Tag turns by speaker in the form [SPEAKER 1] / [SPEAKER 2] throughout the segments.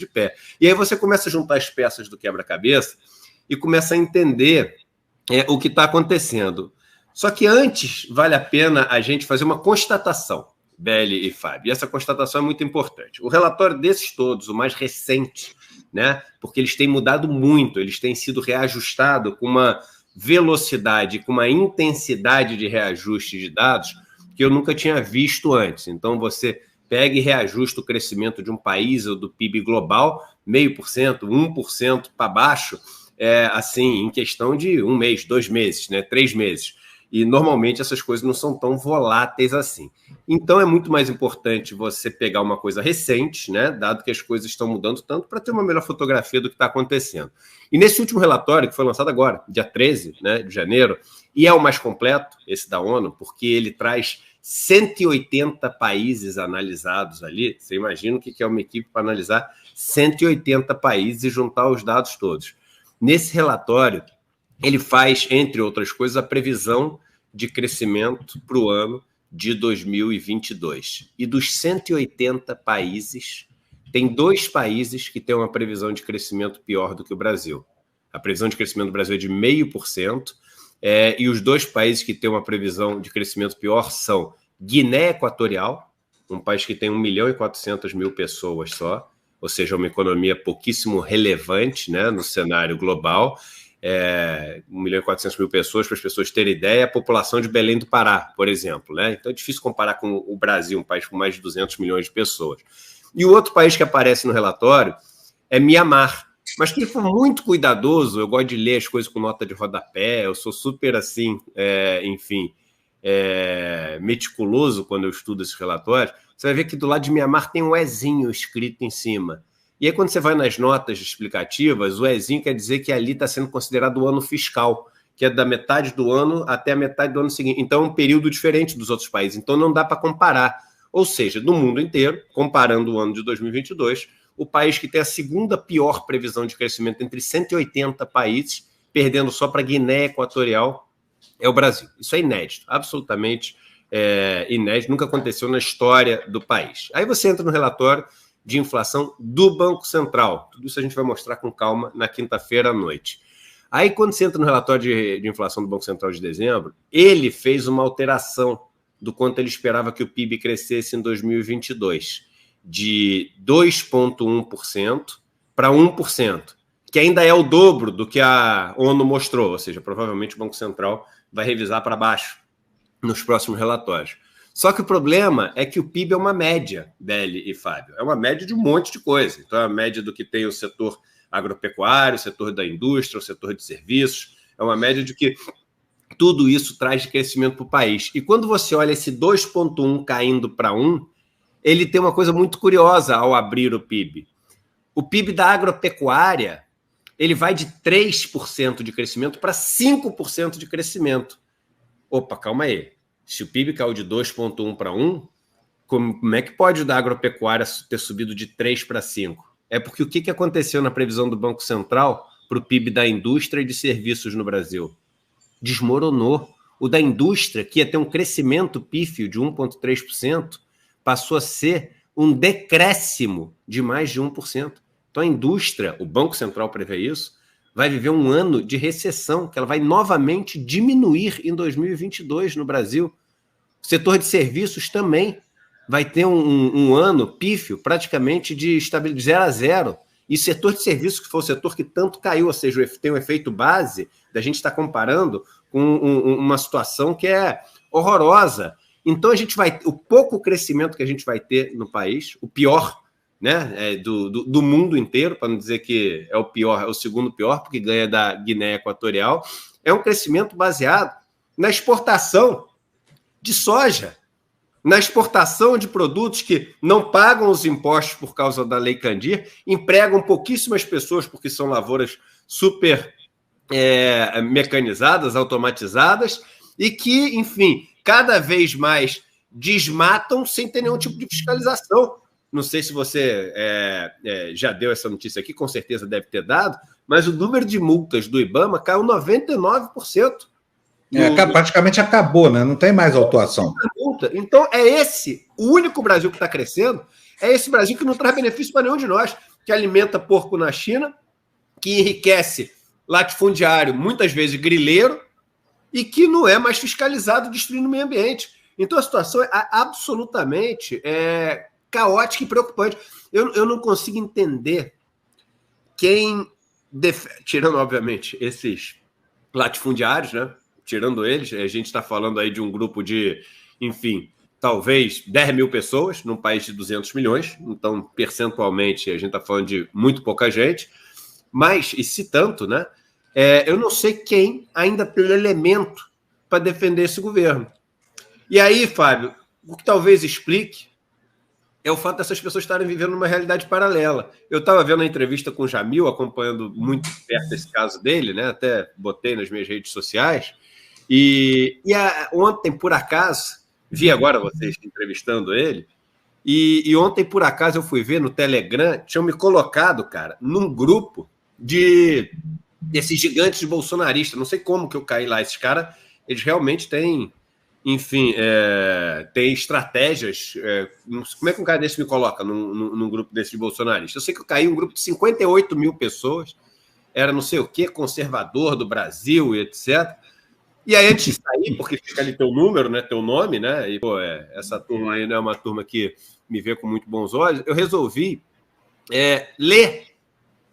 [SPEAKER 1] de pé. E aí você começa a juntar as peças do quebra-cabeça e começa a entender o que está acontecendo. Só que antes, vale a pena a gente fazer uma constatação, Beli e Fábio. E essa constatação é muito importante. O relatório desses todos, o mais recente, né, porque eles têm mudado muito, eles têm sido reajustados com uma velocidade, com uma intensidade de reajuste de dados que eu nunca tinha visto antes. Então, você pega e reajusta o crescimento de um país ou do PIB global, 0,5%, 1% para baixo, assim, em questão de 1 mês, 2 meses, né, 3 meses. E, normalmente, essas coisas não são tão voláteis assim. Então, é muito mais importante você pegar uma coisa recente, né, dado que as coisas estão mudando tanto, para ter uma melhor fotografia do que está acontecendo. E nesse último relatório, que foi lançado agora, dia 13, né, de janeiro, e é o mais completo, esse da ONU, porque ele traz 180 países analisados ali. Você imagina o que é uma equipe para analisar 180 países e juntar os dados todos. Nesse relatório, ele faz, entre outras coisas, a previsão de crescimento para o ano de 2022. E dos 180 países, tem 2 países que têm uma previsão de crescimento pior do que o Brasil. A previsão de crescimento do Brasil é de 0,5%, e os 2 países que têm uma previsão de crescimento pior são Guiné Equatorial, um país que tem 1.400.000 pessoas só, ou seja, uma economia pouquíssimo relevante, né, no cenário global, 1.400.000 pessoas, para as pessoas terem ideia, a população de Belém do Pará, por exemplo, né? Então é difícil comparar com o Brasil, um país com mais de 200 milhões de pessoas. E o outro país que aparece no relatório é Mianmar, mas que ele foi muito cuidadoso. Eu gosto de ler as coisas com nota de rodapé, eu sou super assim, meticuloso quando eu estudo esses relatórios. Você vai ver que do lado de Mianmar tem um Ezinho escrito em cima. E aí, quando você vai nas notas explicativas, o Ezinho quer dizer que ali está sendo considerado o ano fiscal, que é da metade do ano até a metade do ano seguinte. Então, é um período diferente dos outros países. Então, não dá para comparar. Ou seja, no mundo inteiro, comparando o ano de 2022, o país que tem a segunda pior previsão de crescimento entre 180 países, perdendo só para a Guiné Equatorial, é o Brasil. Isso é inédito, absolutamente inédito, nunca aconteceu na história do país. Aí você entra no relatório de inflação do Banco Central. Tudo isso a gente vai mostrar com calma na quinta-feira à noite. Aí, quando você entra no relatório de inflação do Banco Central de dezembro, ele fez uma alteração do quanto ele esperava que o PIB crescesse em 2022, de 2,1% para 1%, que ainda é o dobro do que a ONU mostrou, ou seja, provavelmente o Banco Central vai revisar para baixo nos próximos relatórios. Só que o problema é que o PIB é uma média, Beli e Fábio. É uma média de um monte de coisa. Então, é a média do que tem o setor agropecuário, o setor da indústria, o setor de serviços. É uma média de que tudo isso traz de crescimento para o país. E quando você olha esse 2,1 caindo para 1, ele tem uma coisa muito curiosa ao abrir o PIB. O PIB da agropecuária, ele vai de 3% de crescimento para 5% de crescimento. Opa, calma aí. Se o PIB caiu de 2,1 para 1, como é que pode o da agropecuária ter subido de 3 para 5? É porque o que aconteceu na previsão do Banco Central para o PIB da indústria e de serviços no Brasil? Desmoronou. O da indústria, que ia ter um crescimento pífio de 1,3%, passou a ser um decréscimo de mais de 1%. Então a indústria, o Banco Central prevê isso, vai viver um ano de recessão, que ela vai novamente diminuir em 2022 no Brasil. O setor de serviços também vai ter um ano pífio praticamente de 0 a 0. E o setor de serviços, que foi o setor que tanto caiu, ou seja, tem um efeito base da gente estar comparando com uma situação que é horrorosa. Então, o pouco crescimento que a gente vai ter no país, o pior, né, do mundo inteiro, para não dizer que é o pior, é o segundo pior, porque ganha da Guiné Equatorial, é um crescimento baseado na exportação de soja, na exportação de produtos que não pagam os impostos por causa da Lei Candir, empregam pouquíssimas pessoas porque são lavouras super mecanizadas, automatizadas, e que, enfim, cada vez mais desmatam sem ter nenhum tipo de fiscalização. Não sei se você já deu essa notícia aqui, com certeza deve ter dado, mas o número de multas do IBAMA caiu 99%.
[SPEAKER 2] Praticamente acabou, né? Não tem mais autuação.
[SPEAKER 1] Então, o único Brasil que está crescendo, é esse Brasil que não traz benefício para nenhum de nós. que alimenta porco na China, que enriquece latifundiário, muitas vezes grileiro, e que não é mais fiscalizado, destruindo o meio ambiente. Então a situação é absolutamente caótica e preocupante. Eu não consigo entender quem, tirando, obviamente, esses latifundiários, né? Tirando eles, a gente está falando aí de um grupo de, enfim, talvez 10 mil pessoas num país de 200 milhões, então, percentualmente, a gente está falando de muito pouca gente, mas, e se tanto, né? Eu não sei quem ainda tem elemento para defender esse governo. E aí, Fábio, o que talvez explique é o fato dessas pessoas estarem vivendo numa realidade paralela. Eu estava vendo a entrevista com o Jamil, acompanhando muito perto esse caso dele, né? Até botei nas minhas redes sociais. E ontem, por acaso, vi agora vocês entrevistando ele, e ontem, por acaso, eu fui ver no Telegram, tinham me colocado, cara, num grupo desses gigantes bolsonaristas. Não sei como que eu caí lá. Esses caras, eles realmente têm, enfim, tem estratégias. Como é que um cara desse me coloca num grupo desses bolsonaristas? Eu sei que eu caí em um grupo de 58 mil pessoas, era não sei o quê, conservador do Brasil e etc. E aí, antes de sair, porque fica ali teu número, né, teu nome, né? E, pô, essa turma aí não é uma turma que me vê com muito bons olhos. Eu resolvi ler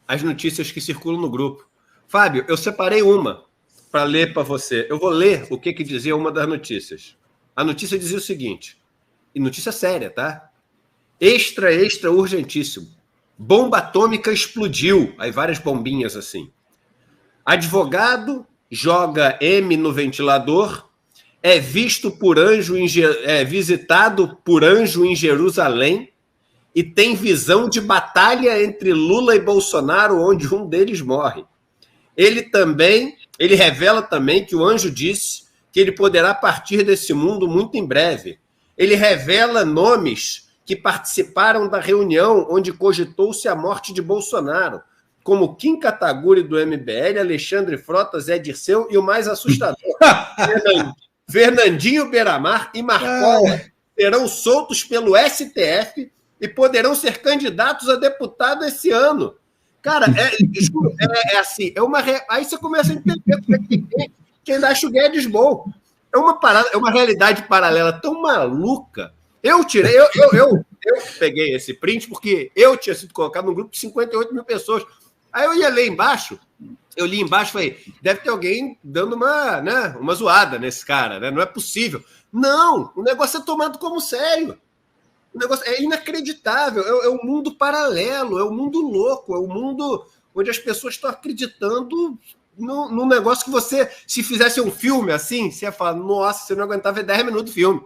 [SPEAKER 1] as notícias que circulam no grupo. Fábio, eu separei uma para ler para você. Eu vou ler o que dizia uma das notícias. A notícia dizia o seguinte, e notícia séria, tá? Extra, urgentíssimo. Bomba atômica explodiu. Aí várias bombinhas assim. Advogado joga M no ventilador, visitado por anjo em Jerusalém e tem visão de batalha entre Lula e Bolsonaro, onde um deles morre. Ele revela também que o anjo disse que ele poderá partir desse mundo muito em breve. Ele revela nomes que participaram da reunião onde cogitou-se a morte de Bolsonaro, como Kim Kataguiri do MBL, Alexandre Frota, Zé Dirceu e o mais assustador, Fernandinho Beiramar e Marcola serão soltos pelo STF e poderão ser candidatos a deputado esse ano. Cara, assim, aí você começa a entender como é que tem quem acha o Guedes bom. É uma realidade paralela tão maluca. Eu peguei esse print porque eu tinha sido colocado num grupo de 58 mil pessoas. Aí eu ia ler embaixo, eu li embaixo e falei, deve ter alguém dando uma zoada nesse cara, né? Não é possível. Não, o negócio é tomado como sério. O negócio é inacreditável, é um mundo paralelo, é um mundo louco, é um mundo onde as pessoas estão acreditando num negócio que você, se fizesse um filme assim, você ia falar, nossa, você não aguentava ver 10 minutos de filme.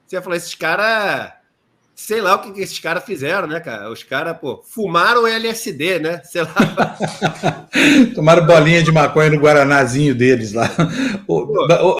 [SPEAKER 1] Você ia falar, esses caras, sei lá o que esses caras fizeram, né, cara? Os caras, fumaram LSD, né? Sei lá.
[SPEAKER 2] Tomaram bolinha de maconha no guaranazinho deles lá.